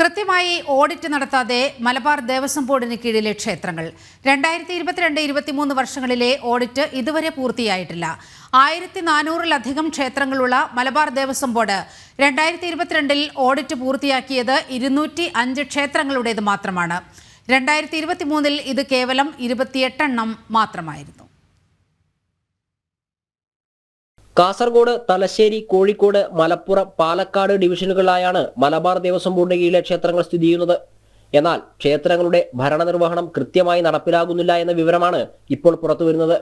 കൃത്യമായി ഓഡിറ്റ് നടത്താതെ മലബാർ ദേവസ്വം ബോർഡിന് കീഴിലെ ക്ഷേത്രങ്ങൾ 2022-23 വർഷങ്ങളിലെ ഓഡിറ്റ് ഇതുവരെ പൂർത്തിയായിട്ടില്ല. 1400-ലധികം ക്ഷേത്രങ്ങളുള്ള മലബാർ ദേവസ്വം ബോർഡ് 2022-ൽ ഓഡിറ്റ് പൂർത്തിയാക്കിയത് 205 ക്ഷേത്രങ്ങളുടേത് മാത്രമാണ്. 2023-ൽ ഇത് കേവലം 28 എണ്ണം മാത്രമായിരുന്നു. കാസർഗോഡ്, തലശ്ശേരി, കോഴിക്കോട്, മലപ്പുറം, പാലക്കാട് ഡിവിഷനുകളിലായാണ് മലബാർ ദേവസ്വം ബോർഡിന് കീഴിലെ ക്ഷേത്രങ്ങൾ സ്ഥിതി ചെയ്യുന്നത്. എന്നാൽ ക്ഷേത്രങ്ങളുടെ ഭരണനിർവഹണം കൃത്യമായി നടപ്പിലാകുന്നില്ല എന്ന വിവരമാണ് ഇപ്പോൾ പുറത്തുവരുന്നത്.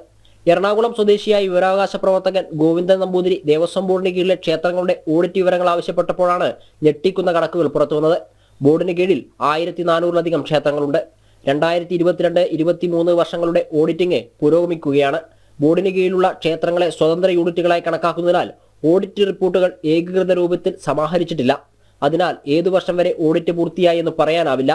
എറണാകുളം സ്വദേശിയായ വിവരാവകാശ പ്രവർത്തകൻ ഗോവിന്ദൻ നമ്പൂതിരി ദേവസ്വം ബോർഡിന് കീഴിലെ ക്ഷേത്രങ്ങളുടെ ഓഡിറ്റ് വിവരങ്ങൾ ആവശ്യപ്പെട്ടപ്പോഴാണ് ഞെട്ടിക്കുന്ന കണക്കുകൾ പുറത്തുവന്നത്. ബോർഡിന് കീഴിൽ 1400-ലധികം ക്ഷേത്രങ്ങളുണ്ട്. 2022-23 വർഷങ്ങളുടെ ഓഡിറ്റിംഗ് പുരോഗമിക്കുകയാണ്. ബോർഡിന് കീഴിലുള്ള ക്ഷേത്രങ്ങളെ സ്വതന്ത്ര യൂണിറ്റുകളായി കണക്കാക്കുന്നതിനാൽ ഓഡിറ്റ് റിപ്പോർട്ടുകൾ ഏകീകൃത രൂപത്തിൽ സമാഹരിച്ചിട്ടില്ല. അതിനാൽ ഏതു വർഷം വരെ ഓഡിറ്റ് പൂർത്തിയായി എന്ന് പറയാനാവില്ല.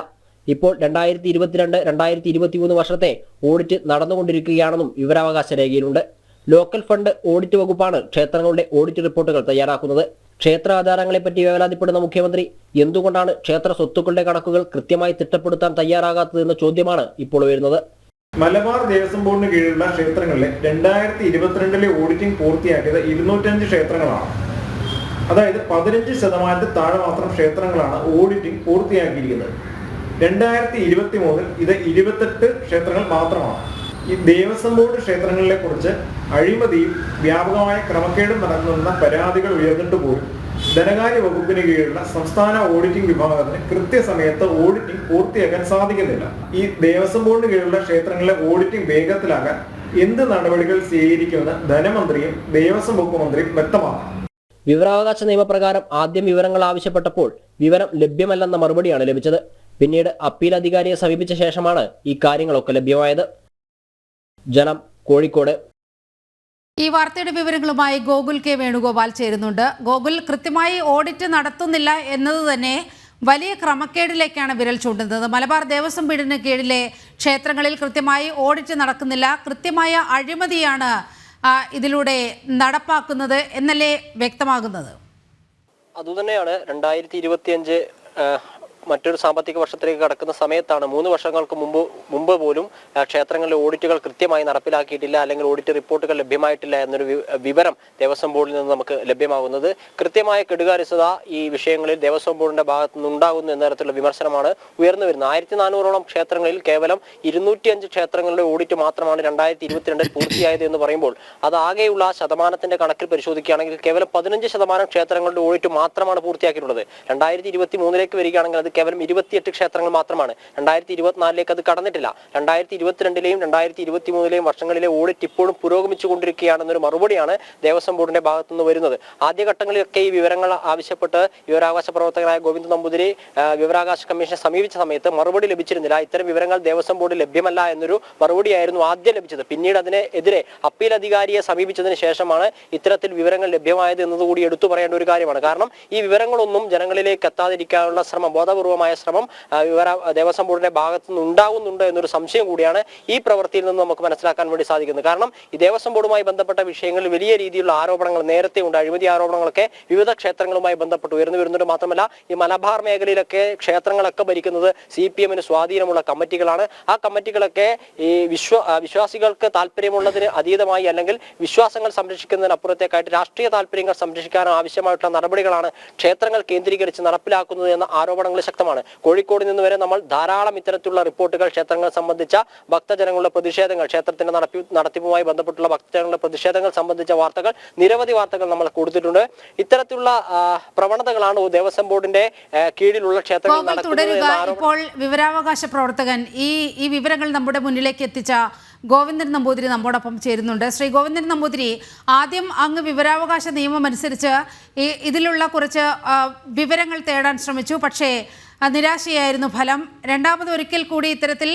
ഇപ്പോൾ 2022-2023 വർഷത്തെ ഓഡിറ്റ് നടന്നുകൊണ്ടിരിക്കുകയാണെന്നും വിവരാവകാശ രേഖയിലുണ്ട്. ലോക്കൽ ഫണ്ട് ഓഡിറ്റ് വകുപ്പാണ് ക്ഷേത്രങ്ങളുടെ ഓഡിറ്റ് റിപ്പോർട്ടുകൾ തയ്യാറാക്കുന്നത്. ക്ഷേത്ര ആധാരങ്ങളെപ്പറ്റി വേവലാതിപ്പെടുന്ന മുഖ്യമന്ത്രി എന്തുകൊണ്ടാണ് ക്ഷേത്ര സ്വത്തുക്കളുടെ കണക്കുകൾ കൃത്യമായി തിട്ടപ്പെടുത്താൻ തയ്യാറാകാത്തതെന്ന ചോദ്യമാണ് ഇപ്പോൾ വരുന്നത്. മലബാർ ദേവസ്വം ബോർഡിന് കീഴിലുള്ള ക്ഷേത്രങ്ങളിലെ 2022-ലെ ഓഡിറ്റിംഗ് പൂർത്തിയാക്കിയത് 205 ക്ഷേത്രങ്ങളാണ്. അതായത് 15% താഴെ മാത്രം ക്ഷേത്രങ്ങളാണ് ഓഡിറ്റിംഗ് പൂർത്തിയാക്കിയിരിക്കുന്നത്. 2023-ൽ ഇത് 28 ക്ഷേത്രങ്ങൾ മാത്രമാണ്. ഈ ദേവസ്വം ബോർഡ് ക്ഷേത്രങ്ങളെ കുറിച്ച് അഴിമതിയും വ്യാപകമായ ക്രമക്കേടും നടക്കുന്ന പരാതികൾ ഉയർന്നിട്ട് പോലും ധനകാര്യ വകുപ്പിന് കീഴിലുള്ള സംസ്ഥാന ഓഡിറ്റിംഗ് വിഭാഗത്തിന് കൃത്യസമയത്ത് ഓഡിറ്റിംഗ് പൂർത്തിയാക്കാൻ സാധിക്കുന്നില്ല. ഈ ദേവസ്വം ബോർഡിന് കീഴിലുള്ള ക്ഷേത്രങ്ങളിലെ ഓഡിറ്റിംഗ് വേഗത്തിലാക്കാൻ എന്ത് നടപടികൾ സ്വീകരിക്കുമെന്ന് ധനമന്ത്രിയും ദേവസ്വം വകുപ്പ് മന്ത്രിയും വ്യക്തമാക്കണം. വിവരാവകാശ നിയമപ്രകാരം ആദ്യം വിവരങ്ങൾ ആവശ്യപ്പെട്ടപ്പോൾ വിവരം ലഭ്യമല്ലെന്ന മറുപടിയാണ് ലഭിച്ചത്. പിന്നീട് അപ്പീൽ അധികാരിയെ സമീപിച്ച ശേഷമാണ് ഈ കാര്യങ്ങളൊക്കെ ലഭ്യമായത്. ജനം, കോഴിക്കോട്. ഈ വാർത്തയുടെ വിവരങ്ങളുമായി ഗോകുൽ കെ വേണുഗോപാൽ ചേരുന്നുണ്ട്. ഗോകുൽ, കൃത്യമായി ഓഡിറ്റ് നടത്തുന്നില്ല എന്നത് തന്നെ വലിയ ക്രമക്കേടിലേക്കാണ് വിരൽ ചൂണ്ടുന്നത്. മലബാർ ദേവസ്വം ബോർഡിന് കീഴിലെ ക്ഷേത്രങ്ങളിൽ കൃത്യമായി ഓഡിറ്റ് നടക്കുന്നില്ല, കൃത്യമായ അഴിമതിയാണ് ഇതിലൂടെ നടപ്പാക്കുന്നത് എന്നല്ലേ വ്യക്തമാകുന്നത്? അതുതന്നെയാണ് 2025 മറ്റൊരു സാമ്പത്തിക വർഷത്തിലേക്ക് കടക്കുന്ന സമയത്താണ് 3 വർഷങ്ങൾക്ക് മുമ്പ് പോലും ക്ഷേത്രങ്ങളിലെ ഓഡിറ്റുകൾ കൃത്യമായി നടപ്പിലാക്കിയിട്ടില്ല, അല്ലെങ്കിൽ ഓഡിറ്റ് റിപ്പോർട്ടുകൾ ലഭ്യമായിട്ടില്ല എന്നൊരു വിവരം ദേവസ്വം ബോർഡിൽ നിന്ന് നമുക്ക് ലഭ്യമാകുന്നത്. കൃത്യമായ കെടുകാര്യസ്ഥത ഈ വിഷയങ്ങളിൽ ദേവസ്വം ബോർഡിന്റെ ഭാഗത്ത് നിന്നുണ്ടാകുന്നു എന്ന തരത്തിലുള്ള വിമർശനമാണ് ഉയർന്നു വരുന്നത്. 1400-ഓളം ക്ഷേത്രങ്ങളിൽ കേവലം 205 ക്ഷേത്രങ്ങളുടെ ഓഡിറ്റ് മാത്രമാണ് 2022-ൽ പൂർത്തിയായത് എന്ന് പറയുമ്പോൾ അത് ആകെയുള്ള ശതമാനത്തിന്റെ കണക്കിൽ പരിശോധിക്കുകയാണെങ്കിൽ കേവലം 15% ക്ഷേത്രങ്ങളുടെ ഓഡിറ്റ് മാത്രമാണ് പൂർത്തിയാക്കിയിട്ടുള്ളത്. 2023-ലേക്ക് വരികയാണെങ്കിൽ അത് കേവലം 28 ക്ഷേത്രങ്ങൾ മാത്രമാണ്. 2024-ലേക്ക് അത് കടന്നിട്ടില്ല. 2022-ലെയും 2023-ലെയും വർഷങ്ങളിലെ ഓഡിറ്റ് ഇപ്പോഴും പുരോഗമിച്ചുകൊണ്ടിരിക്കുകയാണെന്നൊരു മറുപടിയാണ് ദേവസ്വം ബോർഡിന്റെ ഭാഗത്തുനിന്ന് വരുന്നത്. ആദ്യഘട്ടങ്ങളിലൊക്കെ ഈ വിവരങ്ങൾ ആവശ്യപ്പെട്ട് വിവരാവകാശ പ്രവർത്തകനായ ഗോവിന്ദൻ നമ്പൂതിരി വിവരാവകാശ കമ്മീഷനെ സമീപിച്ച സമയത്ത് മറുപടി ലഭിച്ചിരുന്നില്ല. ഇത്തരം വിവരങ്ങൾ ദേവസ്വം ബോർഡ് ലഭ്യമല്ല എന്നൊരു മറുപടിയായിരുന്നു ആദ്യം ലഭിച്ചത്. പിന്നീട് അതിനെതിരെ അപ്പീൽ അധികാരിയെ സമീപിച്ചതിന് ശേഷമാണ് ഇത്തരത്തിൽ വിവരങ്ങൾ ലഭ്യമായത് എന്നതുകൂടി എടുത്തു പറയേണ്ട ഒരു കാര്യമാണ്. കാരണം ഈ വിവരങ്ങളൊന്നും ജനങ്ങളിലേക്ക് എത്താതിരിക്കാനുള്ള ശ്രമം, ബോധപൂർവമായ ശ്രമം ദേവസ്വം ബോർഡിന്റെ ഭാഗത്തു നിന്ന് ഉണ്ടാകുന്നുണ്ട് എന്നൊരു സംശയം കൂടിയാണ് ഈ പ്രവൃത്തിയിൽ നിന്ന് നമുക്ക് മനസ്സിലാക്കാൻ വേണ്ടി സാധിക്കുന്നത്. കാരണം ഈ ദേവസ്വം ബോർഡുമായി ബന്ധപ്പെട്ട വിഷയങ്ങളിൽ വലിയ രീതിയിലുള്ള ആരോപണങ്ങൾ നേരത്തെ ഉണ്ട്. അഴിമതി ആരോപണങ്ങളൊക്കെ വിവിധ ക്ഷേത്രങ്ങളുമായി ബന്ധപ്പെട്ട് ഉയർന്നു വരുന്നുണ്ട്. മാത്രമല്ല ഈ മലബാർ മേഖലയിലൊക്കെ ക്ഷേത്രങ്ങളൊക്കെ ഭരിക്കുന്നത് CPM-ന് സ്വാധീനമുള്ള കമ്മിറ്റികളാണ്. ആ കമ്മിറ്റികളൊക്കെ ഈ വിശ്വാസികൾക്ക് താല്പര്യമുള്ളതിന് അതീതമായി, അല്ലെങ്കിൽ വിശ്വാസങ്ങൾ സംരക്ഷിക്കുന്നതിനപ്പുറത്തേക്കായിട്ട് രാഷ്ട്രീയ താല്പര്യങ്ങൾ സംരക്ഷിക്കാൻ ആവശ്യമായിട്ടുള്ള നടപടികളാണ് ക്ഷേത്രങ്ങൾ കേന്ദ്രീകരിച്ച് നടപ്പിലാക്കുന്നത് എന്ന ആരോപണങ്ങൾ ശക്തമാണ്. കോഴിക്കോട് നിന്ന് വരെ നമ്മൾ ധാരാളം ഇത്തരത്തിലുള്ള റിപ്പോർട്ടുകൾ ക്ഷേത്രങ്ങൾ സംബന്ധിച്ച ഭക്തജനങ്ങളുടെ പ്രതിഷേധങ്ങൾ, ക്ഷേത്രത്തിന്റെ നടത്തിപ്പുമായി ബന്ധപ്പെട്ടുള്ള ഭക്തജനങ്ങളുടെ പ്രതിഷേധങ്ങൾ സംബന്ധിച്ച വാർത്തകൾ, നിരവധി വാർത്തകൾ നമ്മൾ കൊടുത്തിട്ടുണ്ട്. ഇത്തരത്തിലുള്ള പ്രവണതകളാണ് ദേവസ്വം ബോർഡിന്റെ കീഴിലുള്ള ക്ഷേത്രങ്ങൾ നടക്കുന്നത്. ഇപ്പോൾ വിവരാവകാശ പ്രവർത്തകൻ ഈ വിവരങ്ങൾ നമ്മുടെ മുന്നിലേക്ക് എത്തിച്ച ഗോവിന്ദൻ നമ്പൂതിരി നമ്മോടൊപ്പം ചേരുന്നുണ്ട്. ശ്രീ ഗോവിന്ദൻ നമ്പൂതിരി, ആദ്യം അങ്ങ് വിവരാവകാശ നിയമം അനുസരിച്ച് ഇതിലുള്ള കുറച്ച് വിവരങ്ങൾ തേടാൻ ശ്രമിച്ചു, പക്ഷേ നിരാശയായിരുന്നു ഫലം. രണ്ടാമത് ഒരിക്കൽ കൂടി ഇത്തരത്തിൽ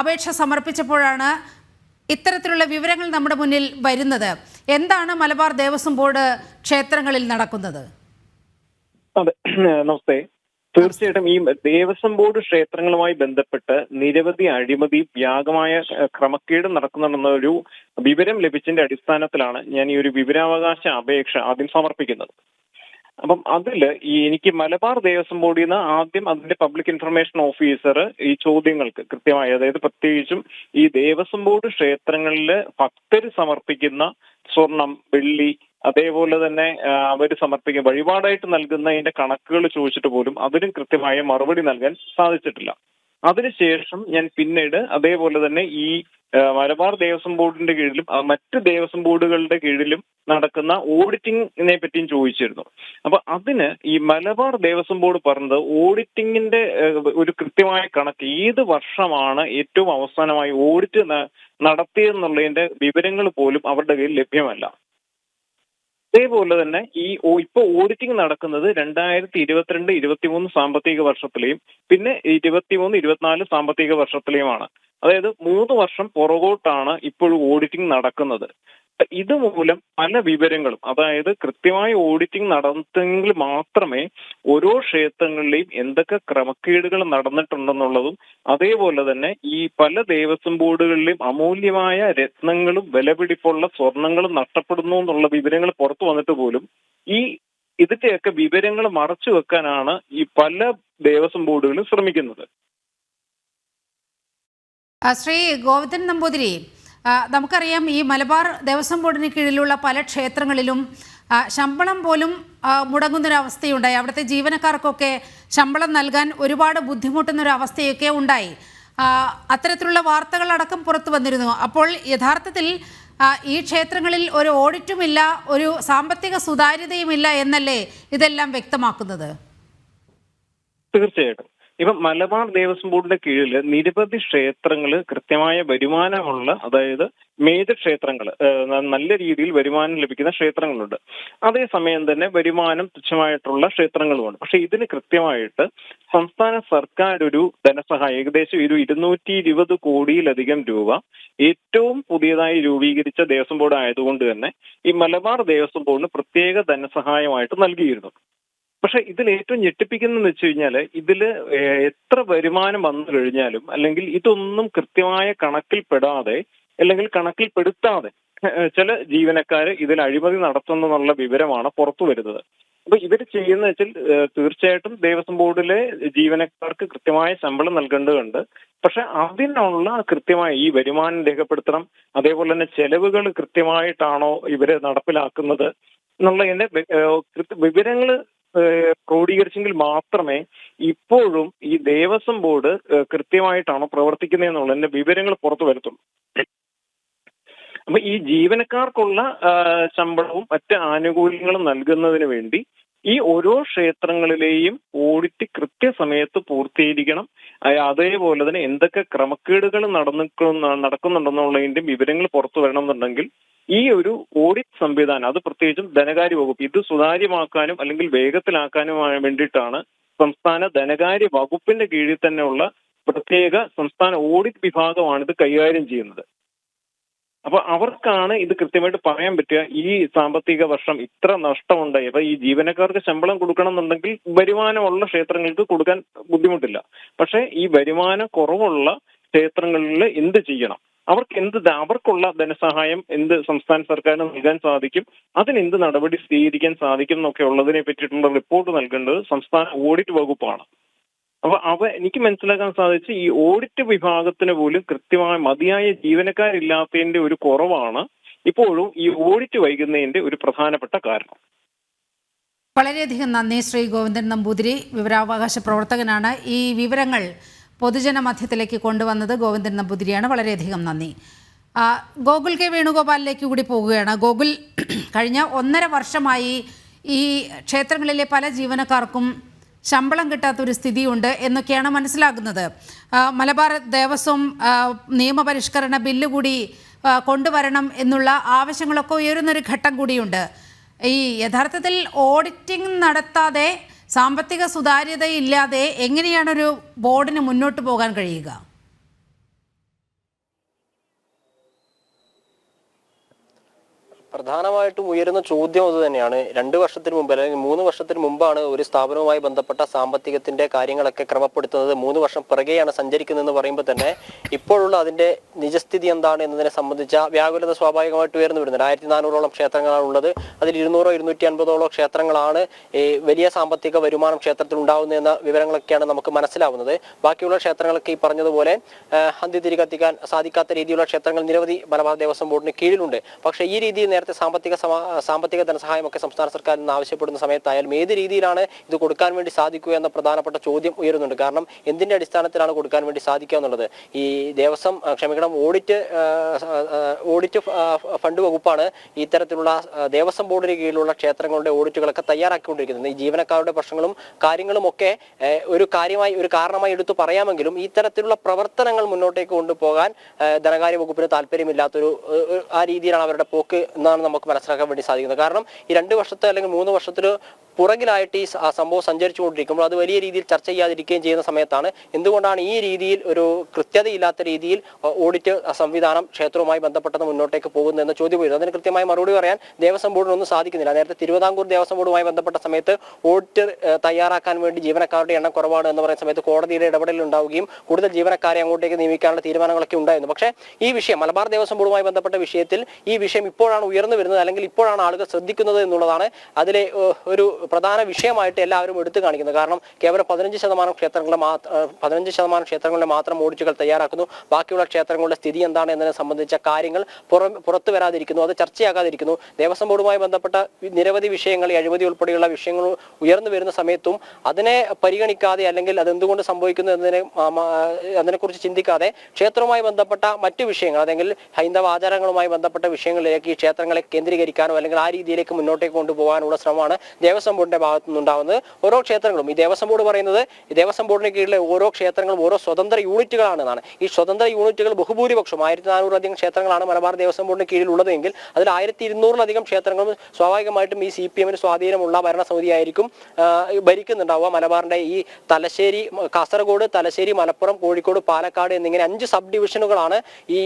അപേക്ഷ സമർപ്പിച്ചപ്പോഴാണ് ഇത്തരത്തിലുള്ള വിവരങ്ങൾ നമ്മുടെ മുന്നിൽ വരുന്നത്. എന്താണ് മലബാർ ദേവസ്വം ബോർഡ് ക്ഷേത്രങ്ങളിൽ നടക്കുന്നത്? അതെ, നമസ്തേ. തീർച്ചയായിട്ടും ഈ ദേവസ്വം ബോർഡ് ക്ഷേത്രങ്ങളുമായി ബന്ധപ്പെട്ട് നിരവധി അഴിമതി, വ്യാപകമായ ക്രമക്കേട് നടക്കുന്നുണ്ടെന്ന ഒരു വിവരം ലഭിച്ചതിന്റെ അടിസ്ഥാനത്തിലാണ് ഞാൻ ഈ ഒരു വിവരാവകാശ അപേക്ഷ ആദ്യം സമർപ്പിക്കുന്നത്. അപ്പം അതില് എനിക്ക് മലബാർ ദേവസ്വം ബോർഡിൽ നിന്ന് ആദ്യം അതിന്റെ പബ്ലിക് ഇൻഫർമേഷൻ ഓഫീസർ ഈ ചോദ്യങ്ങൾക്ക് കൃത്യമായി, അതായത് പ്രത്യേകിച്ചും ഈ ദേവസ്വം ബോർഡ് ക്ഷേത്രങ്ങളിൽ ഭക്തർ സമർപ്പിക്കുന്ന സ്വർണം, വെള്ളി, അതേപോലെ തന്നെ അവർ സമർപ്പിക്കുന്ന വഴിപാടായിട്ട് നൽകുന്നതിന്റെ കണക്കുകൾ ചോദിച്ചിട്ട് പോലും അതിനും കൃത്യമായ മറുപടി നൽകാൻ സാധിച്ചിട്ടില്ല. അതിനുശേഷം ഞാൻ പിന്നീട് അതേപോലെ തന്നെ ഈ മലബാർ ദേവസ്വം ബോർഡിന്റെ കീഴിലും മറ്റ് ദേവസ്വം ബോർഡുകളുടെ കീഴിലും നടക്കുന്ന ഓഡിറ്റിങ്ങിനെ പറ്റിയും ചോദിച്ചിരുന്നു. അപ്പൊ അതിന് ഈ മലബാർ ദേവസ്വം ബോർഡ് പറഞ്ഞത് ഓഡിറ്റിങ്ങിന്റെ ഒരു കൃത്യമായ കണക്ക്, ഏത് വർഷമാണ് ഏറ്റവും അവസാനമായി ഓഡിറ്റ് നടത്തിയെന്നുള്ളതിന്റെ വിവരങ്ങൾ പോലും അവരുടെ കയ്യിൽ ലഭ്യമല്ല. അതേപോലെ തന്നെ ഇപ്പൊ ഓഡിറ്റിംഗ് നടക്കുന്നത് 2022-23 സാമ്പത്തിക വർഷത്തിലെയും പിന്നെ 23-24 സാമ്പത്തിക വർഷത്തിലെയുമാണ്. അതായത് 3 വർഷം പുറകോട്ടാണ് ഇപ്പോഴും ഓഡിറ്റിംഗ് നടക്കുന്നത്. ഇതുമൂലം പല വിവരങ്ങളും, അതായത് കൃത്യമായ ഓഡിറ്റിംഗ് നടന്നെങ്കിൽ മാത്രമേ ഓരോ ക്ഷേത്രങ്ങളിലെയും എന്തൊക്കെ ക്രമക്കേടുകൾ നടന്നിട്ടുണ്ടെന്നുള്ളതും അതേപോലെ തന്നെ ഈ പല ദേവസ്വം ബോർഡുകളിലെയും അമൂല്യമായ രത്നങ്ങളും വിലപിടിപ്പുള്ള സ്വർണങ്ങളും നഷ്ടപ്പെടുന്നു എന്നുള്ള വിവരങ്ങൾ പുറത്തു വന്നിട്ട് പോലും ഇതിന്റെയൊക്കെ വിവരങ്ങൾ മറച്ചു വെക്കാനാണ് ഈ പല ദേവസ്വം ബോർഡുകളും ശ്രമിക്കുന്നത്. ശ്രീ ഗോവിന്ദൻ നമ്പൂതിരി, നമുക്കറിയാം ഈ മലബാർ ദേവസ്വം ബോർഡിന് കീഴിലുള്ള പല ക്ഷേത്രങ്ങളിലും ശമ്പളം പോലും മുടങ്ങുന്നൊരവസ്ഥയുണ്ടായി. അവിടുത്തെ ജീവനക്കാർക്കൊക്കെ ശമ്പളം നൽകാൻ ഒരുപാട് ബുദ്ധിമുട്ടുന്നൊരവസ്ഥയൊക്കെ ഉണ്ടായി. അത്തരത്തിലുള്ള വാർത്തകളടക്കം പുറത്തു വന്നിരുന്നു. അപ്പോൾ യഥാർത്ഥത്തിൽ ഈ ക്ഷേത്രങ്ങളിൽ ഒരു ഓഡിറ്റുമില്ല, ഒരു സാമ്പത്തിക സുതാര്യതയുമില്ല എന്നല്ലേ ഇതെല്ലാം വ്യക്തമാക്കുന്നത്? തീർച്ചയായിട്ടും. ഇപ്പം മലബാർ ദേവസ്വം ബോർഡിന്റെ കീഴിൽ നിരവധി ക്ഷേത്രങ്ങൾ കൃത്യമായ വരുമാനമുള്ള, അതായത് മേജർ ക്ഷേത്രങ്ങൾ, നല്ല രീതിയിൽ വരുമാനം ലഭിക്കുന്ന ക്ഷേത്രങ്ങളുണ്ട്. അതേസമയം തന്നെ വരുമാനം തുച്ഛമായിട്ടുള്ള ക്ഷേത്രങ്ങളുമുണ്ട്. പക്ഷെ ഇതിന് കൃത്യമായിട്ട് സംസ്ഥാന സർക്കാർ ഒരു ധനസഹായം ഏകദേശം 220 കോടിയിലധികം രൂപ ഏറ്റവും പുതിയതായി രൂപീകരിച്ച ദേവസ്വം ബോർഡ് ആയതുകൊണ്ട് തന്നെ ഈ മലബാർ ദേവസ്വം ബോർഡിന് പ്രത്യേക ധനസഹായമായിട്ട് നൽകിയിരുന്നു. പക്ഷെ ഇതിൽ ഏറ്റവും ഞെട്ടിപ്പിക്കുന്നതെന്ന് വെച്ച് കഴിഞ്ഞാൽ ഇതില് എത്ര വരുമാനം വന്നു കഴിഞ്ഞാലും അല്ലെങ്കിൽ ഇതൊന്നും കൃത്യമായ കണക്കിൽപ്പെടാതെ അല്ലെങ്കിൽ കണക്കിൽപ്പെടുത്താതെ ചില ജീവനക്കാർ ഇതിൽ അഴിമതി നടത്തുന്നുള്ള വിവരമാണ് പുറത്തു വരുന്നത്. അപ്പൊ ഇവർ ചെയ്യുന്ന വെച്ചാൽ തീർച്ചയായിട്ടും ദേവസ്വം ബോർഡിലെ ജീവനക്കാർക്ക് കൃത്യമായ ശമ്പളം നൽകേണ്ടതുണ്ട്. പക്ഷെ അതിനുള്ള കൃത്യമായ ഈ വരുമാനം രേഖപ്പെടുത്തണം, അതേപോലെ തന്നെ ചെലവുകൾ കൃത്യമായിട്ടാണോ ഇവര് നടപ്പിലാക്കുന്നത് എന്നുള്ളതിന്റെ വിവരങ്ങൾ ക്രോഡീകരിച്ചെങ്കിൽ മാത്രമേ ഇപ്പോഴും ഈ ദേവസ്വം ബോർഡ് കൃത്യമായിട്ടാണോ പ്രവർത്തിക്കുന്നതെന്നുള്ളതിന്റെ വിവരങ്ങൾ പുറത്തു വരുത്തുള്ളൂ. അപ്പൊ ഈ ജീവനക്കാർക്കുള്ള ശമ്പളവും മറ്റ് ആനുകൂല്യങ്ങളും നൽകുന്നതിന് വേണ്ടി ഈ ഓരോ ക്ഷേത്രങ്ങളിലെയും ഓഡിറ്റ് കൃത്യസമയത്ത് പൂർത്തീകരിക്കണം. അതേപോലെ തന്നെ എന്തൊക്കെ ക്രമക്കേടുകൾ നടക്കുന്നുണ്ടെന്നുള്ളതിന്റെ വിവരങ്ങൾ പുറത്തു വരണമെന്നുണ്ടെങ്കിൽ ഈ ഒരു ഓഡിറ്റ് സംവിധാനം, അത് പ്രത്യേകിച്ചും ധനകാര്യ വകുപ്പ്, ഇത് സുതാര്യമാക്കാനും അല്ലെങ്കിൽ വേഗത്തിലാക്കാനും വേണ്ടിയിട്ടാണ് സംസ്ഥാന ധനകാര്യ വകുപ്പിന്റെ കീഴിൽ തന്നെയുള്ള പ്രത്യേക സംസ്ഥാന ഓഡിറ്റ് വിഭാഗമാണ് ഇത് കൈകാര്യം ചെയ്യുന്നത്. അപ്പൊ അവർക്കാണ് ഇത് കൃത്യമായിട്ട് പറയാൻ പറ്റുക. ഈ സാമ്പത്തിക വർഷം ഇത്ര നഷ്ടമുണ്ടായി. അപ്പൊ ഈ ജീവനക്കാർക്ക് ശമ്പളം കൊടുക്കണം എന്നുണ്ടെങ്കിൽ വരുമാനമുള്ള ക്ഷേത്രങ്ങൾക്ക് കൊടുക്കാൻ ബുദ്ധിമുട്ടില്ല. പക്ഷെ ഈ വരുമാനം കുറവുള്ള ക്ഷേത്രങ്ങളിൽ എന്ത് ചെയ്യണം, അവർക്കുള്ള ധനസഹായം എന്ത് സംസ്ഥാന സർക്കാരിന് നൽകാൻ സാധിക്കും, അതിനെന്ത് നടപടി സ്വീകരിക്കാൻ സാധിക്കും എന്നൊക്കെ ഉള്ളതിനെ പറ്റിയിട്ടുള്ള റിപ്പോർട്ട് നൽകേണ്ടത് സംസ്ഥാന ഓഡിറ്റ് വകുപ്പാണ്. അപ്പൊ എനിക്ക് മനസ്സിലാക്കാൻ സാധിച്ച് ഈ ഓഡിറ്റ് വിഭാഗത്തിന് പോലും കൃത്യമായ മതിയായ ജീവനക്കാരില്ലാത്തതിന്റെ ഒരു കുറവാണ് ഇപ്പോഴും ഈ ഓഡിറ്റ് വൈകുന്നതിന്റെ ഒരു പ്രധാനപ്പെട്ട കാരണം. വളരെയധികം നന്ദി ശ്രീ ഗോവിന്ദൻ നമ്പൂതിരി, വിവരാവകാശ പ്രവർത്തകനാണ്. ഈ വിവരങ്ങൾ പൊതുജന മധ്യത്തിലേക്ക് കൊണ്ടുവന്നത് ഗോവിന്ദൻ നമ്പൂതിരിയാണ്. വളരെയധികം നന്ദി. ഗോകുൽ കെ വേണുഗോപാലിലേക്ക് കൂടി പോവുകയാണ്. ഗോകുൽ, കഴിഞ്ഞ 1.5 വർഷമായി ഈ ക്ഷേത്രങ്ങളിലെ പല ജീവനക്കാർക്കും ശമ്പളം കിട്ടാത്തൊരു സ്ഥിതിയുണ്ട് എന്നൊക്കെയാണ് മനസ്സിലാകുന്നത്. മലബാർ ദേവസ്വം നിയമപരിഷ്കരണ ബില്ല് കൂടി കൊണ്ടുവരണം എന്നുള്ള ആവശ്യങ്ങളൊക്കെ ഉയരുന്നൊരു ഘട്ടം കൂടിയുണ്ട്. ഈ യഥാർത്ഥത്തിൽ ഓഡിറ്റിംഗ് നടത്താതെ, സാമ്പത്തിക സുതാര്യതയില്ലാതെ എങ്ങനെയാണൊരു ബോർഡിന് മുന്നോട്ട് പോകാൻ കഴിയുക? പ്രധാനമായിട്ടും ഉയരുന്ന ചോദ്യം അത് തന്നെയാണ്. 2 വർഷത്തിന് മുമ്പ് അല്ലെങ്കിൽ 3 വർഷത്തിന് മുമ്പാണ് ഒരു സ്ഥാപനവുമായി ബന്ധപ്പെട്ട സാമ്പത്തികത്തിന്റെ കാര്യങ്ങളൊക്കെ ക്രമപ്പെടുത്തുന്നത്. 3 വർഷം പിറകെയാണ് സഞ്ചരിക്കുന്നതെന്ന് പറയുമ്പോൾ തന്നെ ഇപ്പോഴുള്ള അതിന്റെ നിജസ്ഥിതി എന്താണ് എന്നതിനെ സംബന്ധിച്ച വ്യാകുലത സ്വാഭാവികമായിട്ട് ഉയർന്നു വരുന്നുണ്ട്. 1400ഓളം ക്ഷേത്രങ്ങളാണ് ഉള്ളത്. അതിൽ 200-250ഓളം ക്ഷേത്രങ്ങളാണ് ഈ വലിയ സാമ്പത്തിക വരുമാനം ക്ഷേത്രത്തിൽ ഉണ്ടാവുന്നതെന്ന വിവരങ്ങളൊക്കെയാണ് നമുക്ക് മനസ്സിലാവുന്നത്. ബാക്കിയുള്ള ക്ഷേത്രങ്ങളൊക്കെ ഈ പറഞ്ഞതുപോലെ അന്തിതിരി കത്തിക്കാൻ സാധിക്കാത്ത രീതിയിലുള്ള ക്ഷേത്രങ്ങൾ നിരവധി മലബാർ ദേവസ്വം ബോർഡിന് കീഴിലുണ്ട്. പക്ഷേ ഈ രീതിയിൽ നേരത്തെ സാമ്പത്തിക ധനസഹായമൊക്കെ സംസ്ഥാന സർക്കാരിൽ നിന്ന് ആവശ്യപ്പെടുന്ന സമയത്തായാലും ഏത് രീതിയിലാണ് ഇത് കൊടുക്കാൻ വേണ്ടി സാധിക്കുക എന്ന പ്രധാനപ്പെട്ട ചോദ്യം ഉയരുന്നുണ്ട്. കാരണം എന്തിന്റെ അടിസ്ഥാനത്തിലാണ് കൊടുക്കാൻ വേണ്ടി സാധിക്കുക എന്നുള്ളത്. ഈ ഓഡിറ്റ് ഫണ്ട് വകുപ്പാണ് ഇത്തരത്തിലുള്ള ദേവസ്വം ബോർഡിന് കീഴിലുള്ള ക്ഷേത്രങ്ങളുടെ ഓഡിറ്റുകളൊക്കെ തയ്യാറാക്കിക്കൊണ്ടിരിക്കുന്നത്. ഈ ജീവനക്കാരുടെ പ്രശ്നങ്ങളും കാര്യങ്ങളും ഒക്കെ ഒരു കാരണമായി എടുത്തു പറയാമെങ്കിലും ഇത്തരത്തിലുള്ള പ്രവർത്തനങ്ങൾ മുന്നോട്ടേക്ക് കൊണ്ടുപോകാൻ ധനകാര്യ വകുപ്പിന് താല്പര്യമില്ലാത്തൊരു ആ രീതിയിലാണ് അവരുടെ പോക്ക് എന്നാണ് നമുക്ക് മനസ്സിലാക്കാൻ വേണ്ടി സാധിക്കുന്നത്. കാരണം ഈ 2 വർഷത്തെ അല്ലെങ്കിൽ 3 വർഷത്തിന് പുറകിലായിട്ട് ഈ സംഭവം സഞ്ചരിച്ചുകൊണ്ടിരിക്കുമ്പോൾ അത് വലിയ രീതിയിൽ ചർച്ച ചെയ്യാതിരിക്കുകയും ചെയ്യുന്ന സമയത്താണ് എന്തുകൊണ്ടാണ് ഈ രീതിയിൽ ഒരു കൃത്യതയില്ലാത്ത രീതിയിൽ ഓഡിറ്റ് സംവിധാനം ക്ഷേത്രവുമായി ബന്ധപ്പെട്ടത് മുന്നോട്ടേക്ക് പോകുന്നതെന്ന ചോദ്യം വരുന്നത്. അതിന് കൃത്യമായി മറുപടി പറയാൻ ദേവസ്വം ബോർഡിനൊന്നും സാധിക്കുന്നില്ല. നേരത്തെ തിരുവിതാംകൂർ ദേവസ്വം ബോർഡുമായി ബന്ധപ്പെട്ട സമയത്ത് ഓഡിറ്റ് തയ്യാറാക്കാൻ വേണ്ടി ജീവനക്കാരുടെ എണ്ണം കുറവാണ് എന്ന് പറയുന്ന സമയത്ത് കോടതിയുടെ ഇടപെടൽ ഉണ്ടാവുകയും കൂടുതൽ ജീവനക്കാരെ അങ്ങോട്ടേക്ക് നിയമിക്കാനുള്ള തീരുമാനങ്ങളൊക്കെ ഉണ്ടായിരുന്നു. പക്ഷേ ഈ വിഷയം മലബാർ ദേവസ്വം ബോർഡുമായി ബന്ധപ്പെട്ട വിഷയത്തിൽ ഈ വിഷയം ഇപ്പോഴാണ് ഉയർന്നു വരുന്നത്, അല്ലെങ്കിൽ ഇപ്പോഴാണ് ആളുകൾ ശ്രദ്ധിക്കുന്നത് എന്നുള്ളതാണ് അതിലെ ഒരു പ്രധാന വിഷയമായിട്ട് എല്ലാവരും എടുത്തു കാണിക്കുന്നത്. കാരണം കേവലം 15% ക്ഷേത്രങ്ങളിലെ മാത്രം ഓഡിറ്റുകൾ തയ്യാറാക്കുന്നു. ബാക്കിയുള്ള ക്ഷേത്രങ്ങളുടെ സ്ഥിതി എന്താണ് എന്നതിനെ സംബന്ധിച്ച കാര്യങ്ങൾ പുറത്തു വരാതിരിക്കുന്നു, അത് ചർച്ചയാകാതിരിക്കുന്നു. ദേവസ്വം ബോർഡുമായി ബന്ധപ്പെട്ട നിരവധി വിഷയങ്ങൾ, അഴിമതി ഉൾപ്പെടെയുള്ള വിഷയങ്ങൾ ഉയർന്നു വരുന്ന സമയത്തും അതിനെ പരിഗണിക്കാതെ അല്ലെങ്കിൽ അതെന്തുകൊണ്ട് സംഭവിക്കുന്നു അതിനെക്കുറിച്ച് ചിന്തിക്കാതെ ക്ഷേത്രവുമായി ബന്ധപ്പെട്ട മറ്റു വിഷയങ്ങൾ അല്ലെങ്കിൽ ഹൈന്ദവ ആചാരങ്ങളുമായി ബന്ധപ്പെട്ട വിഷയങ്ങളിലേക്ക് ഈ ക്ഷേത്രങ്ങളെ കേന്ദ്രീകരിക്കാനോ അല്ലെങ്കിൽ ആ രീതിയിലേക്ക് മുന്നോട്ടേക്ക് കൊണ്ടുപോകാനുള്ള ശ്രമമാണ് ദേവസ്വം ബോർഡിന്റെ ഭാഗത്തു നിന്നുണ്ടാവുന്നത്. ഓരോ ക്ഷേത്രങ്ങളും ഈ ദേവസ്വം ബോർഡ് പറയുന്നത് ഈ ദേവസ്വം ബോർഡിന് കീഴിലെ ഓരോ ക്ഷേത്രങ്ങളും ഓരോ സ്വതന്ത്ര യൂണിറ്റുകളാണെന്നാണ്. ഈ സ്വതന്ത്ര യൂണിറ്റുകൾ ബഹുഭൂരിപക്ഷം 1400-ലധികം ക്ഷേത്രങ്ങളാണ് മലബാർ ദേവസ്വം ബോർഡിന് കീഴിലുള്ളതെങ്കിൽ അതിൽ 1200-ലധികം ക്ഷേത്രങ്ങളും സ്വാഭാവികമായിട്ടും ഈ CPM-ന് സ്വാധീനമുള്ള ഭരണസമിതി ആയിരിക്കും ഭരിക്കുന്നുണ്ടാവുക. മലബാറിന്റെ ഈ തലശ്ശേരി, കാസർഗോഡ്, തലശ്ശേരി, മലപ്പുറം, കോഴിക്കോട്, പാലക്കാട് എന്നിങ്ങനെ 5 സബ് ഡിവിഷനുകളാണ് ഈ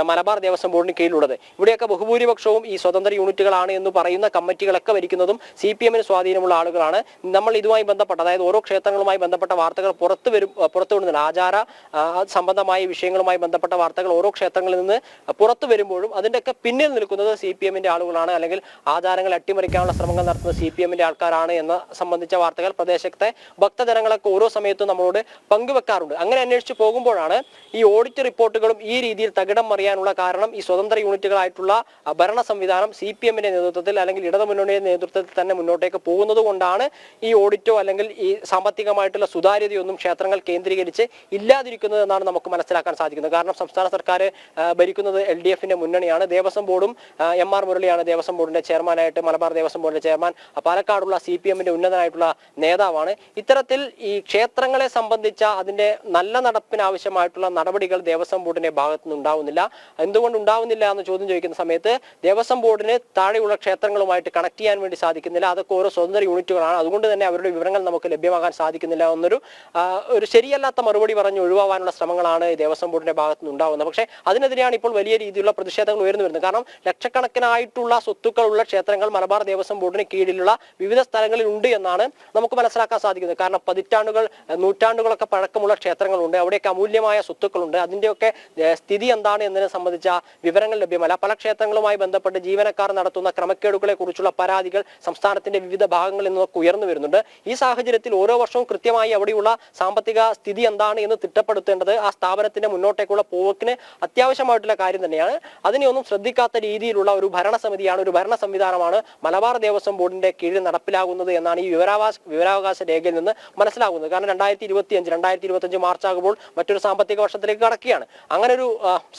മലബാർ ദേവസ്വം ബോർഡിന് കീഴിലുള്ളത്. ഇവിടെയൊക്കെ ബഹുഭൂരിപക്ഷവും ഈ സ്വതന്ത്ര യൂണിറ്റുകളാണ് എന്ന് പറയുന്ന കമ്മിറ്റികളൊക്കെ ഭരിക്കുന്നതും CPM-ന് സ്വാധീനമുള്ള ആളുകളാണ്. നമ്മൾ ഇതുമായി ബന്ധപ്പെട്ട, അതായത് ഓരോ ക്ഷേത്രങ്ങളുമായി ബന്ധപ്പെട്ട വാർത്തകൾ പുറത്തുവിടുന്നില്ല. ആചാര സംബന്ധമായ വിഷയങ്ങളുമായി ബന്ധപ്പെട്ട വാർത്തകൾ ഓരോ ക്ഷേത്രങ്ങളിൽ നിന്ന് പുറത്തു വരുമ്പോഴും അതിൻ്റെയൊക്കെ പിന്നിൽ നിൽക്കുന്നത് CPM-ന്റെ ആളുകളാണ്, അല്ലെങ്കിൽ ആചാരങ്ങൾ അട്ടിമറിക്കാനുള്ള ശ്രമങ്ങൾ നടത്തുന്ന CPM-ന്റെ ആൾക്കാരാണ് എന്ന സംബന്ധിച്ച വാർത്തകൾ പ്രദേശത്തെ ഭക്തജനങ്ങളൊക്കെ ഓരോ സമയത്തും നമ്മളോട് പങ്കുവെക്കാറുണ്ട്. അങ്ങനെ അന്വേഷിച്ച് പോകുമ്പോഴാണ് ഈ ഓഡിറ്റ് റിപ്പോർട്ടുകളും ഈ രീതിയിൽ തകിടം അറിയാനുള്ള കാരണം ഈ സ്വതന്ത്ര യൂണിറ്റുകളായിട്ടുള്ള ഭരണ സംവിധാനം CPM-ന്റെ നേതൃത്വത്തിൽ അല്ലെങ്കിൽ ഇടതുമുന്നണിയുടെ നേതൃത്വത്തിൽ തന്നെ മുന്നോട്ടേക്ക് പോകുന്നത് കൊണ്ടാണ് ഈ ഓഡിറ്റോ അല്ലെങ്കിൽ ഈ സാമ്പത്തികമായിട്ടുള്ള സുതാര്യതയൊന്നും ക്ഷേത്രങ്ങൾ കേന്ദ്രീകരിച്ച് ഇല്ലാതിരിക്കുന്നത് എന്നാണ് നമുക്ക് മനസ്സിലാക്കാൻ സാധിക്കുന്നത്. കാരണം സംസ്ഥാന സർക്കാർ ഭരിക്കുന്നത് LDF-ന്റെ മുന്നണിയാണ്. ദേവസ്വം ബോർഡും MR മുരളിയാണ് ദേവസ്വം ബോർഡിന്റെ ചെയർമാനായിട്ട്, മലബാർ ദേവസ്വം ബോർഡിന്റെ ചെയർമാൻ. പാലക്കാടുള്ള CPM-ന്റെ ഉന്നതനായിട്ടുള്ള നേതാവാണ്. ഇത്തരത്തിൽ ഈ ക്ഷേത്രങ്ങളെ സംബന്ധിച്ച അതിന്റെ നല്ല നടപ്പിനാവശ്യമായിട്ടുള്ള നടപടികൾ ദേവസ്വം ബോർഡിന്റെ ഭാഗത്തു നിന്നുണ്ടാവുന്നില്ല. എന്തുകൊണ്ട് ഉണ്ടാവുന്നില്ല എന്ന് ചോദ്യം ചോദിക്കുന്ന സമയത്ത് ദേവസ്വം ബോർഡിന് താഴെയുള്ള ക്ഷേത്രങ്ങളുമായിട്ട് കണക്ട് ചെയ്യാൻ വേണ്ടി സാധിക്കുന്നില്ല. അതൊക്കെ ഓരോ സ്വതന്ത്ര യൂണിറ്റുകളാണ്. അതുകൊണ്ട് തന്നെ അവരുടെ വിവരങ്ങൾ നമുക്ക് ലഭ്യമാകാൻ സാധിക്കുന്നില്ല എന്നൊരു ശരിയല്ലാത്ത മറുപടി പറഞ്ഞ് ഒഴിവാക്കാനുള്ള ശ്രമങ്ങളാണ് ദേവസ്വം ബോർഡിന്റെ ഭാഗത്തു നിന്നുണ്ടാവുന്നത്. പക്ഷേ അതിനെതിരെയാണ് ഇപ്പോൾ വലിയ രീതിയിലുള്ള പ്രതിഷേധങ്ങൾ ഉയർന്നു വരുന്നത്. കാരണം ലക്ഷക്കണക്കിനായിട്ടുള്ള സ്വത്തുക്കളുള്ള ക്ഷേത്രങ്ങൾ മലബാർ ദേവസ്വം ബോർഡിന് കീഴിലുള്ള വിവിധ സ്ഥലങ്ങളിൽ ഉണ്ട് എന്നാണ് നമുക്ക് മനസ്സിലാക്കാൻ സാധിക്കുന്നത്. കാരണം നൂറ്റാണ്ടുകളൊക്കെ പഴക്കമുള്ള ക്ഷേത്രങ്ങളുണ്ട്, അവിടെയൊക്കെ അമൂല്യമായ സ്വത്തുക്കളുണ്ട്. അതിൻ്റെയൊക്കെ സ്ഥിതി എന്താണ് എന്നതിനെ സംബന്ധിച്ച വിവരങ്ങൾ ലഭ്യമല്ല. പല ക്ഷേത്രങ്ങളുമായി ബന്ധപ്പെട്ട് ജീവനക്കാർ നടത്തുന്ന ക്രമക്കേടുകളെ കുറിച്ചുള്ള പരാതികൾ സംസ്ഥാനത്തിന്റെ വിവിധ ഭാഗങ്ങളിൽ നിന്നൊക്കെ ഉയർന്നു വരുന്നുണ്ട്. ഈ സാഹചര്യത്തിൽ ഓരോ വർഷവും കൃത്യമായി അവിടെയുള്ള സാമ്പത്തിക സ്ഥിതി എന്താണ് എന്ന് തിട്ടപ്പെടുത്തേണ്ടത് ആ സ്ഥാപനത്തിന്റെ മുന്നോട്ടേക്കുള്ള പോക്കിന് അത്യാവശ്യമായിട്ടുള്ള കാര്യം തന്നെയാണ്. അതിനെയൊന്നും ശ്രദ്ധിക്കാത്ത രീതിയിലുള്ള ഒരു ഭരണസമിതിയാണ്, ഒരു ഭരണ സംവിധാനമാണ് മലബാർ ദേവസ്വം ബോർഡിന്റെ കീഴിൽ നടപ്പിലാകുന്നത് എന്നാണ് ഈ വിവരാവകാശ രേഖയിൽ നിന്ന് മനസ്സിലാകുന്നത്. കാരണം 2025 മാർച്ച് ആകുമ്പോൾ മറ്റൊരു സാമ്പത്തിക വർഷത്തിലേക്ക് കടക്കുകയാണ്. അങ്ങനെ ഒരു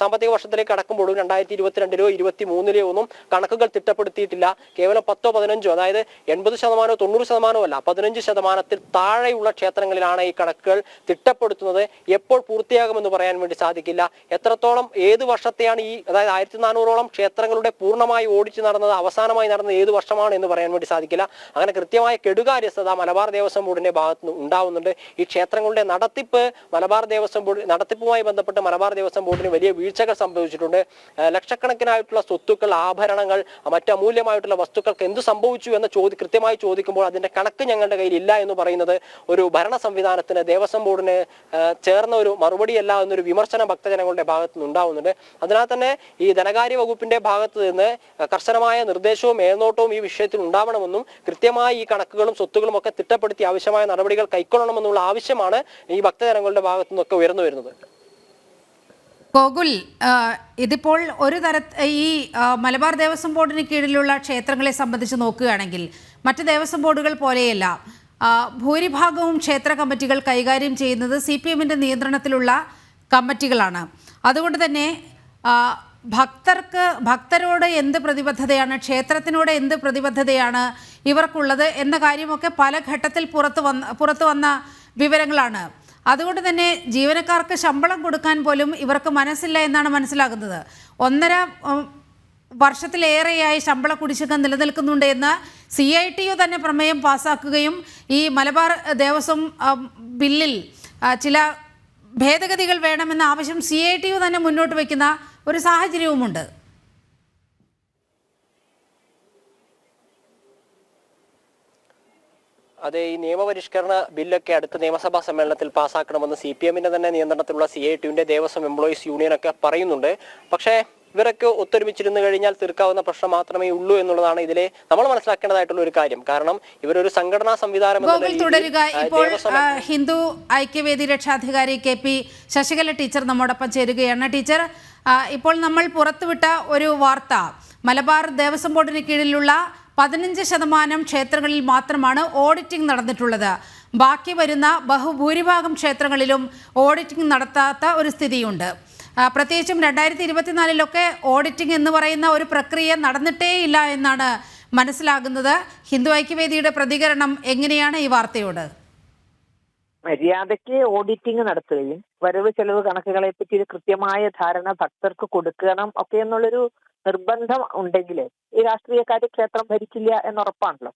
സാമ്പത്തിക വർഷത്തിലേക്ക് കടക്കുമ്പോഴും 2022-ലോ 2023-ലോ ഒന്നും കണക്കുകൾ തിട്ടപ്പെടുത്തിയിട്ടില്ല. കേവലം 10-15, അതായത് 80%, 90% അല്ല, 15% താഴെയുള്ള ക്ഷേത്രങ്ങളിലാണ് ഈ കണക്കുകൾ തിട്ടപ്പെടുത്തുന്നത്. എപ്പോൾ പൂർത്തിയാകുമെന്ന് പറയാൻ വേണ്ടി സാധിക്കില്ല. എത്രത്തോളം ഏത് വർഷത്തെയാണ് അതായത് 1400-ഓളം ക്ഷേത്രങ്ങളുടെ പൂർണ്ണമായി ഓഡിറ്റ് നടന്നത്, അവസാനമായി നടന്നത് ഏത് വർഷമാണ് എന്ന് പറയാൻ വേണ്ടി സാധിക്കില്ല. അങ്ങനെ കൃത്യമായ കെടുകാര്യസ്ഥത മലബാർ ദേവസ്വം ബോർഡിന്റെ ഭാഗത്ത് നിന്ന് ഉണ്ടാവുന്നുണ്ട്. ഈ ക്ഷേത്രങ്ങളുടെ നടത്തിപ്പുമായി ബന്ധപ്പെട്ട് മലബാർ ദേവസ്വം ബോർഡിന് വലിയ വീഴ്ചകൾ സംഭവിച്ചിട്ടുണ്ട്. ലക്ഷക്കണക്കിനായിട്ടുള്ള സ്വത്തുക്കൾ, ആഭരണങ്ങൾ, മറ്റ് അമൂല്യമായിട്ടുള്ള വസ്തുക്കൾക്ക് എന്ത് സംഭവിച്ചു എന്ന കൃത്യമായി ചോദിക്കുമ്പോൾ അതിന്റെ കണക്ക് ഞങ്ങളുടെ കയ്യിൽ ഇല്ല എന്ന് പറയുന്നത് ഒരു ഭരണ സംവിധാനത്തിന്, ദേവസ്വം ബോർഡിന് ചേർന്ന ഒരു മറുപടിയല്ല എന്നൊരു വിമർശനം ഭക്തജനങ്ങളുടെ ഭാഗത്തു നിന്നുണ്ടാവുന്നുണ്ട്. അതിനാൽ തന്നെ ഈ ധനകാര്യ വകുപ്പിന്റെ ഭാഗത്ത് നിന്ന് കർശനമായ നിർദ്ദേശവും മേൽനോട്ടവും ഈ വിഷയത്തിൽ ഉണ്ടാവണമെന്നും കൃത്യമായി ഈ കണക്കുകളും സ്വത്തുക്കളും ഒക്കെ തിട്ടപ്പെടുത്തി ആവശ്യമായ നടപടികൾ കൈക്കൊള്ളണമെന്നുള്ള ആവശ്യമാണ് ഈ ഭക്തജനങ്ങളുടെ ഭാഗത്തു നിന്നൊക്കെ ഉയർന്നു വരുന്നത്. ഗോകുൽ, ഇതിപ്പോൾ ഈ മലബാർ ദേവസ്വം ബോർഡിന് കീഴിലുള്ള ക്ഷേത്രങ്ങളെ സംബന്ധിച്ച് നോക്കുകയാണെങ്കിൽ മറ്റ് ദേവസ്വം ബോർഡുകൾ പോലെയല്ല, ഭൂരിഭാഗവും ക്ഷേത്ര കമ്മിറ്റികൾ കൈകാര്യം ചെയ്യുന്നത് CPMന്റെ നിയന്ത്രണത്തിലുള്ള കമ്മിറ്റികളാണ്. അതുകൊണ്ട് തന്നെ ഭക്തരോട് എന്ത് പ്രതിബദ്ധതയാണ്, ക്ഷേത്രത്തിനോട് എന്ത് പ്രതിബദ്ധതയാണ് ഇവർക്കുള്ളത് എന്ന കാര്യമൊക്കെ പല ഘട്ടത്തിൽ പുറത്തു വന്ന വിവരങ്ങളാണ്. അതുകൊണ്ട് തന്നെ ജീവനക്കാർക്ക് ശമ്പളം കൊടുക്കാൻ പോലും ഇവർക്ക് മനസ്സില്ല എന്നാണ് മനസ്സിലാകുന്നത്. 1.5 വർഷത്തിലേറെയായി ശമ്പള കുടിശ്ശിക നിലനിൽക്കുന്നുണ്ട് എന്ന് CITU തന്നെ പ്രമേയം പാസ്സാക്കുകയും ഈ മലബാർ ദേവസ്വം ബില്ലിൽ ചില ഭേദഗതികൾ വേണമെന്ന ആവശ്യം CITU തന്നെ മുന്നോട്ട് വയ്ക്കുന്ന ഒരു സാഹചര്യവുമുണ്ട്. അതെ, ഈ നിയമപരിഷ്കരണ ബില്ലൊക്കെ അടുത്ത നിയമസഭാ സമ്മേളനത്തിൽ പാസ്സാക്കണമെന്ന് CPMന്റെ തന്നെ നിയന്ത്രണത്തിലുള്ള CITUവിന്റെ ദേവസ്വം എംപ്ലോയീസ് യൂണിയനൊക്കെ പറയുന്നുണ്ട്. പക്ഷേ ഇവരൊക്കെ ഒത്തൊരുമിച്ചിരുന്നു കഴിഞ്ഞാൽ തീർക്കാവുന്ന പ്രശ്നം മാത്രമേ ഉള്ളൂ എന്നുള്ളതാണ് ഇതിലെ നമ്മൾ മനസ്സിലാക്കേണ്ടതായിട്ടുള്ള ഒരു കാര്യം. കാരണം ഇവരൊരു സംഘടനാ സംവിധാനം തുടരുക. ഇപ്പോൾ ഹിന്ദു ഐക്യവേദി രക്ഷാധികാരി KP ശശികല ടീച്ചർ നമ്മോടൊപ്പം ചേരുകയാണ്. ടീച്ചർ, ഇപ്പോൾ നമ്മൾ പുറത്തുവിട്ട ഒരു വാർത്ത, മലബാർ ദേവസ്വം ബോർഡിന് കീഴിലുള്ള 15% ക്ഷേത്രങ്ങളിൽ മാത്രമാണ് ഓഡിറ്റിംഗ് നടന്നിട്ടുള്ളത്. ബാക്കി വരുന്ന ബഹുഭൂരിഭാഗം ക്ഷേത്രങ്ങളിലും ഓഡിറ്റിംഗ് നടത്താത്ത ഒരു സ്ഥിതിയുണ്ട്. പ്രത്യേകിച്ചും 2024 ഓഡിറ്റിംഗ് എന്ന് പറയുന്ന ഒരു പ്രക്രിയ നടന്നിട്ടേയില്ല എന്നാണ് മനസ്സിലാകുന്നത്. ഹിന്ദു ഐക്യവേദിയുടെ പ്രതികരണം എങ്ങനെയാണ് ഈ വാർത്തയോട്? മര്യാദയ്ക്ക് ഓഡിറ്റിംഗ് നടത്തുകയും വരവ് ചെലവ് കണക്കുകളെ പറ്റി കൃത്യമായ ധാരണ ഭക്തർക്ക് കൊടുക്കണം ഒക്കെ എന്നുള്ളൊരു നിർബന്ധം ഉണ്ടെങ്കിൽ ഈ രാഷ്ട്രീയക്കാര് ക്ഷേത്രം ഭരിക്കില്ല എന്നുറപ്പാണല്ലോ.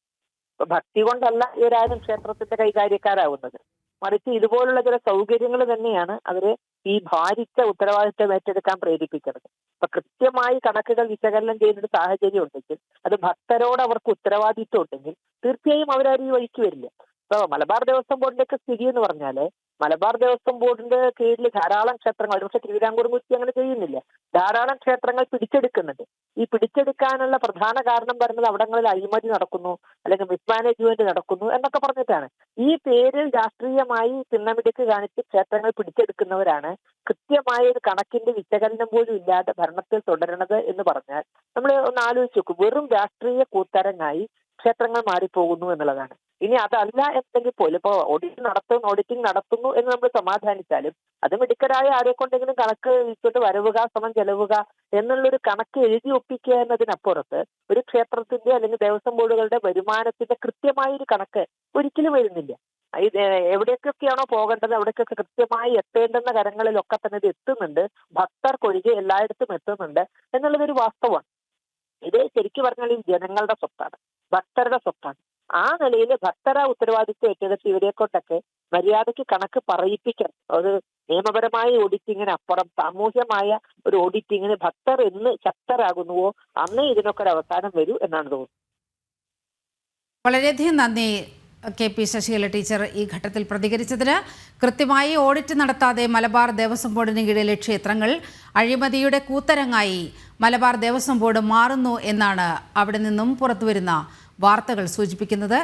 അപ്പൊ ഭക്തി കൊണ്ടല്ല ഇവരാരും ക്ഷേത്രത്തിന്റെ കൈകാര്യക്കാരാവുന്നത്, മറിച്ച് ഇതുപോലുള്ള ചില സൗകര്യങ്ങൾ തന്നെയാണ് അവരെ ഈ ഭാരിച്ച ഉത്തരവാദിത്വം ഏറ്റെടുക്കാൻ പ്രേരിപ്പിക്കുന്നത്. അപ്പൊ കൃത്യമായി കണക്കുകൾ വിശകലനം ചെയ്യുന്നൊരു സാഹചര്യം ഉണ്ടെങ്കിൽ, അത് ഭക്തരോട് അവർക്ക് ഉത്തരവാദിത്വം ഉണ്ടെങ്കിൽ തീർച്ചയായും അവരാരും ഈ വഴിക്ക് വരില്ല. ഇപ്പൊ മലബാർ ദേവസ്വം ബോർഡിന്റെ സ്ഥിതി എന്ന് പറഞ്ഞാല്, മലബാർ ദേവസ്വം ബോർഡിന്റെ കീഴിൽ ധാരാളം ക്ഷേത്രങ്ങൾ, പക്ഷെ തിരുവിതാംകൂർ മുച്ചി അങ്ങനെ ചെയ്യുന്നില്ല, ധാരാളം ക്ഷേത്രങ്ങൾ പിടിച്ചെടുക്കുന്നുണ്ട്. ഈ പിടിച്ചെടുക്കാനുള്ള പ്രധാന കാരണം പറയുന്നത് അവിടങ്ങളിൽ അഴിമതി നടക്കുന്നു, അല്ലെങ്കിൽ മിസ്മാനേജ്മെന്റ് നടക്കുന്നു എന്നൊക്കെ പറഞ്ഞിട്ടാണ്. ഈ പേരിൽ രാഷ്ട്രീയമായി തിണ്ണമിടുക്ക് കാണിച്ച് ക്ഷേത്രങ്ങൾ പിടിച്ചെടുക്കുന്നവരാണ് കൃത്യമായ ഒരു കണക്കിന്റെ വിശകലനം പോലും ഇല്ലാതെ ഭരണത്തിൽ തുടരുന്നത് എന്ന് പറഞ്ഞാൽ നമ്മൾ ഒന്ന് ആലോചിച്ച് നോക്കും. വെറും രാഷ്ട്രീയ കൂത്തരങ്ങായി ക്ഷേത്രങ്ങൾ മാറിപ്പോകുന്നു എന്നുള്ളതാണ്. ഇനി അതല്ല എന്നുണ്ടെങ്കിൽ പോലും ഇപ്പോൾ ഓഡിറ്റിംഗ് നടത്തുന്നു എന്ന് നമ്മൾ സമാധാനിച്ചാലും അത് മിടുക്കരായ ആരെ കൊണ്ടെങ്കിലും കണക്ക് വെച്ചിട്ട് വരവുക സമം ചെലവുക എന്നുള്ളൊരു കണക്ക് എഴുതി ഒപ്പിക്കുക എന്നതിനപ്പുറത്ത് ഒരു ക്ഷേത്രത്തിന്റെ അല്ലെങ്കിൽ ദേവസ്വം ബോർഡുകളുടെ വരുമാനത്തിന്റെ കൃത്യമായൊരു കണക്ക് ഒരിക്കലും വരുന്നില്ല. എവിടേക്കൊക്കെയാണോ പോകേണ്ടത് അവിടേക്കൊക്കെ കൃത്യമായി എത്തേണ്ടുന്ന കരങ്ങളിലൊക്കെ തന്നെ ഇത് എത്തുന്നുണ്ട്, ഭക്തർക്കൊഴികെ എല്ലായിടത്തും എത്തുന്നുണ്ട് എന്നുള്ളതൊരു വാസ്തവമാണ്. ഇത് ശരിക്കും പറഞ്ഞാൽ ഈ ജനങ്ങളുടെ സ്വത്താണ്, ഭക്തരുടെ സ്വത്താണ്. ആ നിലയിൽ ഭക്തര ഉത്തരവാദിത്വം ഏറ്റെടുത്ത് ഇവരെ കൊണ്ടൊക്കെ മര്യാദയ്ക്ക് കണക്ക് പറയിപ്പിക്കണം. ഒരു നിയമപരമായ ഓഡിറ്റിങ്ങിന് അപ്പുറം സാമൂഹ്യമായ ഒരു ഓഡിറ്റിങ്ങിന് ഭക്തർ എന്ന് ശക്തരാകുന്നുവോ അന്നേ ഇതിനൊക്കെ ഒരു അവസാനം വരൂ എന്നാണ് തോന്നുന്നത്. വളരെയധികം നന്ദി KP ശശികല ടീച്ചർ ഈ ഘട്ടത്തിൽ പ്രതികരിച്ചതിന്. കൃത്യമായി ഓഡിറ്റ് നടത്താതെ മലബാർ ദേവസ്വം ബോർഡിന് കീഴിലെ ക്ഷേത്രങ്ങൾ അഴിമതിയുടെ കൂത്തരങ്ങായി മലബാർ ദേവസ്വം ബോർഡ് മാറുന്നു എന്നാണ് അവിടെ നിന്നും പുറത്തുവരുന്ന വാർത്തകൾ സൂചിപ്പിക്കുന്നത്.